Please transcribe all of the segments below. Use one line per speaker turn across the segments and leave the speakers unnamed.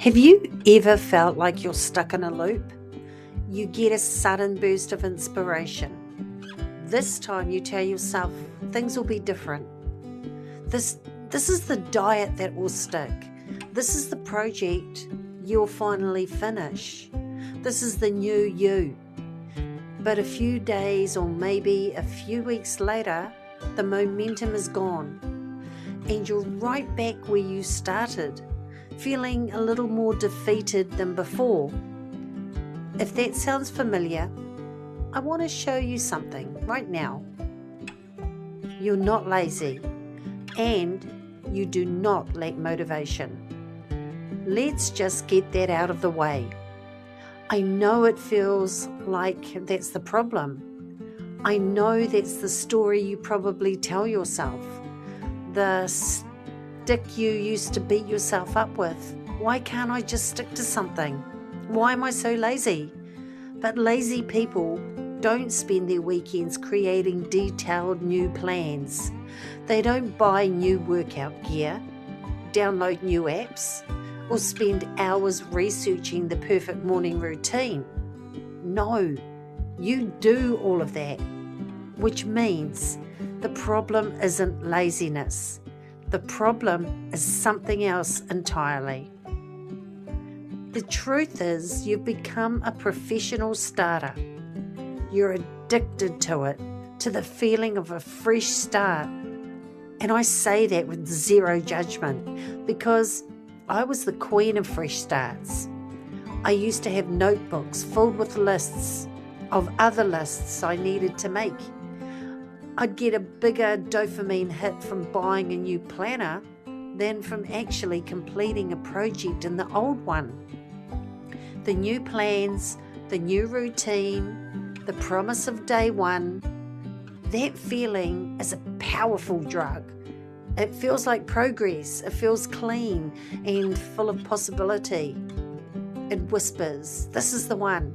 Have you ever felt like you're stuck in a loop? You get a sudden burst of inspiration. This time you tell yourself things will be different. This is the diet that will stick. This is the project you'll finally finish. This is the new you. But a few days or maybe a few weeks later, the momentum is gone. And you're right back where you started, feeling a little more defeated than before. If that sounds familiar, I want to show you something right now. You're not lazy, and you do not lack motivation. Let's just get that out of the way. I know it feels like that's the problem. I know that's the story you probably tell yourself. The stick you used to beat yourself up with. Why can't I just stick to something? Why am I so lazy? But lazy people don't spend their weekends creating detailed new plans. They don't buy new workout gear, download new apps, or spend hours researching the perfect morning routine. No, you do all of that, which means the problem isn't laziness. The problem is something else entirely. The truth is, you've become a professional starter. You're addicted to it, to the feeling of a fresh start. And I say that with zero judgment because I was the queen of fresh starts. I used to have notebooks filled with lists of other lists I needed to make. I'd get a bigger dopamine hit from buying a new planner than from actually completing a project in the old one. The new plans, the new routine, the promise of day one, that feeling is a powerful drug. It feels like progress. It feels clean and full of possibility. It whispers, this is the one.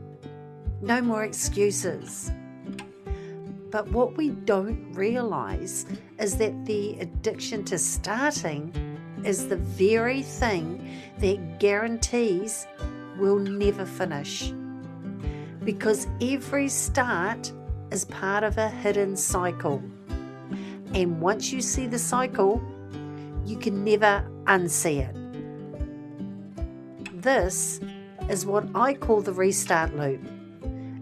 No more excuses. But what we don't realize is that the addiction to starting is the very thing that guarantees we'll never finish. Because every start is part of a hidden cycle. And once you see the cycle, you can never unsee it. This is what I call the restart loop.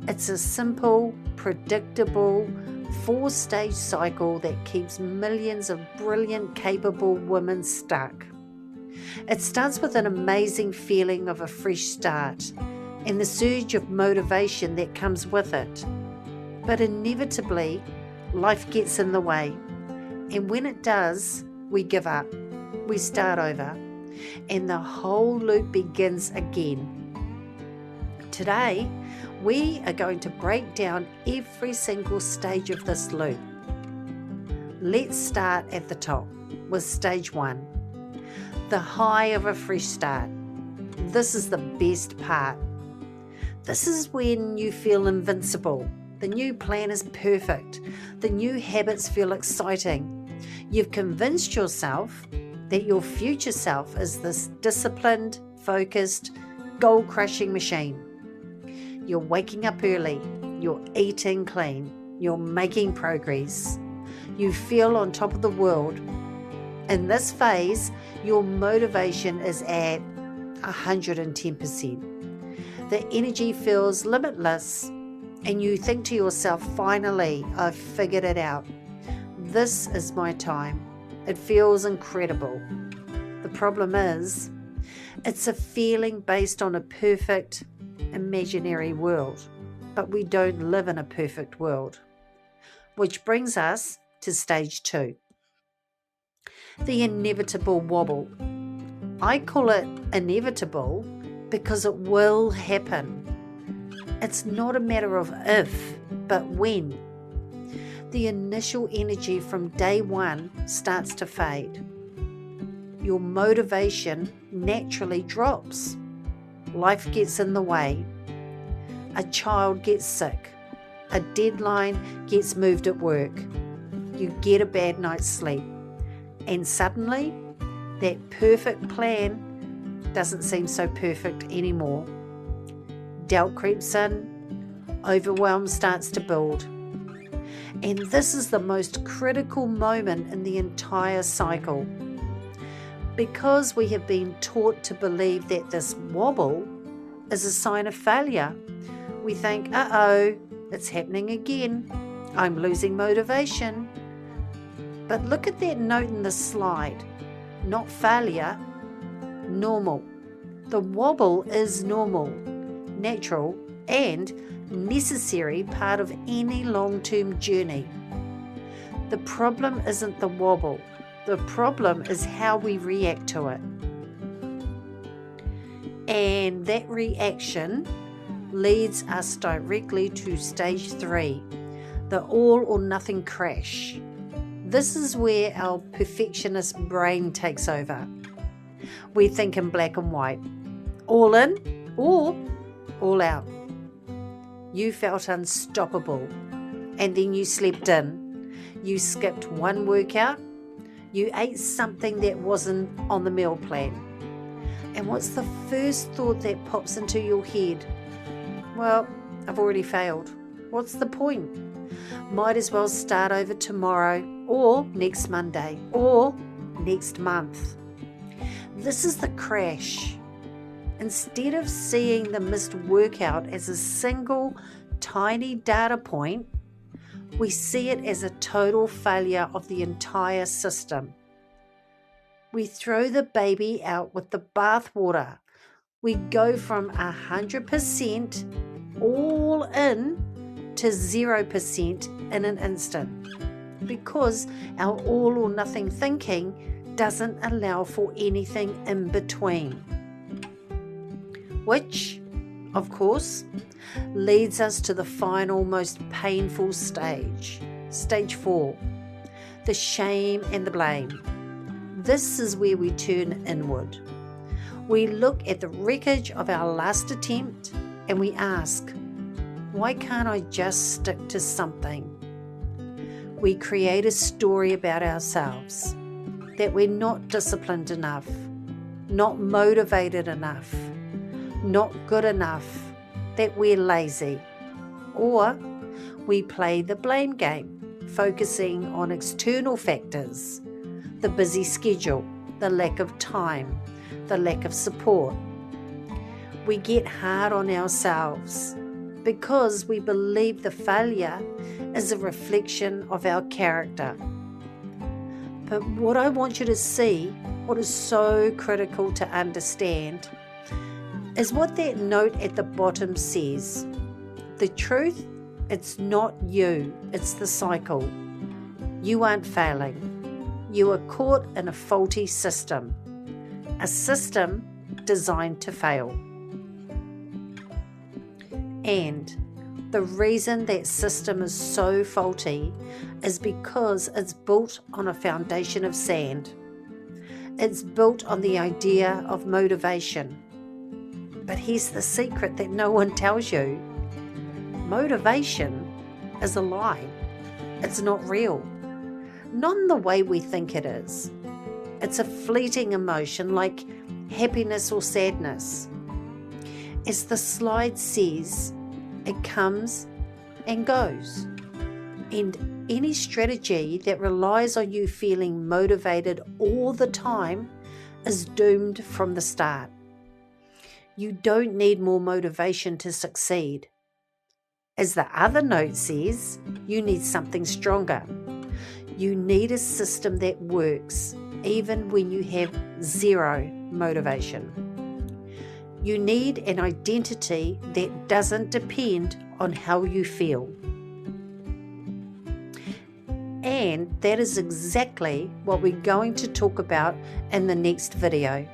It's a simple, predictable, 4-stage cycle that keeps millions of brilliant, capable women stuck. It starts with an amazing feeling of a fresh start and the surge of motivation that comes with it. But inevitably, life gets in the way. And when it does, we give up. We start over. And the whole loop begins again. Today, we are going to break down every single stage of this loop. Let's start at the top with stage 1. The high of a fresh start. This is the best part. This is when you feel invincible. The new plan is perfect. The new habits feel exciting. You've convinced yourself that your future self is this disciplined, focused, goal-crushing machine. You're waking up early. You're eating clean. You're making progress. You feel on top of the world. In this phase, your motivation is at 110%. The energy feels limitless, and you think to yourself, finally, I've figured it out. This is my time. It feels incredible. The problem is, it's a feeling based on a perfect, imaginary world, but we don't live in a perfect world. Which brings us to stage 2. The inevitable wobble. I call it inevitable because it will happen. It's not a matter of if, but when. The initial energy from day one starts to fade. Your motivation naturally drops. Life gets in the way. A child gets sick. A deadline gets moved at work. You get a bad night's sleep. And suddenly, that perfect plan doesn't seem so perfect anymore. Doubt creeps in, overwhelm starts to build. And this is the most critical moment in the entire cycle. Because we have been taught to believe that this wobble is a sign of failure, we think, uh-oh, it's happening again. I'm losing motivation. But look at that note in the slide. Not failure, normal. The wobble is normal, natural, and necessary part of any long-term journey. The problem isn't the wobble. The problem is how we react to it. And that reaction leads us directly to stage 3, the all or nothing crash. This is where our perfectionist brain takes over. We think in black and white, all in or all out. You felt unstoppable, and then you slept in. You skipped one workout. You ate something that wasn't on the meal plan. And what's the first thought that pops into your head? Well, I've already failed. What's the point? Might as well start over tomorrow, or next Monday, or next month. This is the crash. Instead of seeing the missed workout as a single tiny data point, we see it as a total failure of the entire system. We throw the baby out with the bathwater. We go from 100% all in to 0% in an instant, because our all or nothing thinking doesn't allow for anything in between. Which, of course, leads us to the final, most painful stage, stage 4, the shame and the blame. This is where we turn inward. We look at the wreckage of our last attempt and we ask, why can't I just stick to something? We create a story about ourselves, that we're not disciplined enough, not motivated enough, not good enough, that we're lazy. Or we play the blame game, focusing on external factors, the busy schedule, the lack of time, the lack of support. We get hard on ourselves because we believe the failure is a reflection of our character. But what I want you to see, what is so critical to understand, is what that note at the bottom says. The truth, it's not you, it's the cycle. You aren't failing. You are caught in a faulty system, a system designed to fail. And the reason that system is so faulty is because it's built on a foundation of sand. It's built on the idea of motivation. But here's the secret that no one tells you. Motivation is a lie. It's not real. Not in the way we think it is. It's a fleeting emotion like happiness or sadness. As the slide says, it comes and goes. And any strategy that relies on you feeling motivated all the time is doomed from the start. You don't need more motivation to succeed. As the other note says, you need something stronger. You need a system that works even when you have zero motivation. You need an identity that doesn't depend on how you feel. And that is exactly what we're going to talk about in the next video.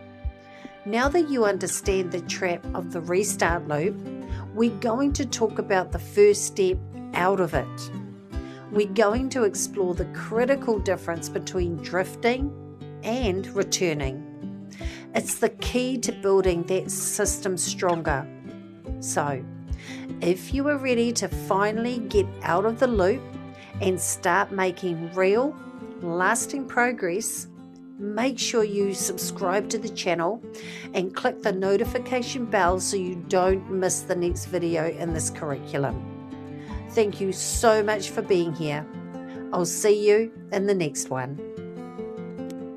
Now that you understand the trap of the restart loop, we're going to talk about the first step out of it. We're going to explore the critical difference between drifting and returning. It's the key to building that system stronger. So, if you are ready to finally get out of the loop and start making real, lasting progress, make sure you subscribe to the channel and click the notification bell so you don't miss the next video in this curriculum. Thank you so much for being here. I'll see you in the next one.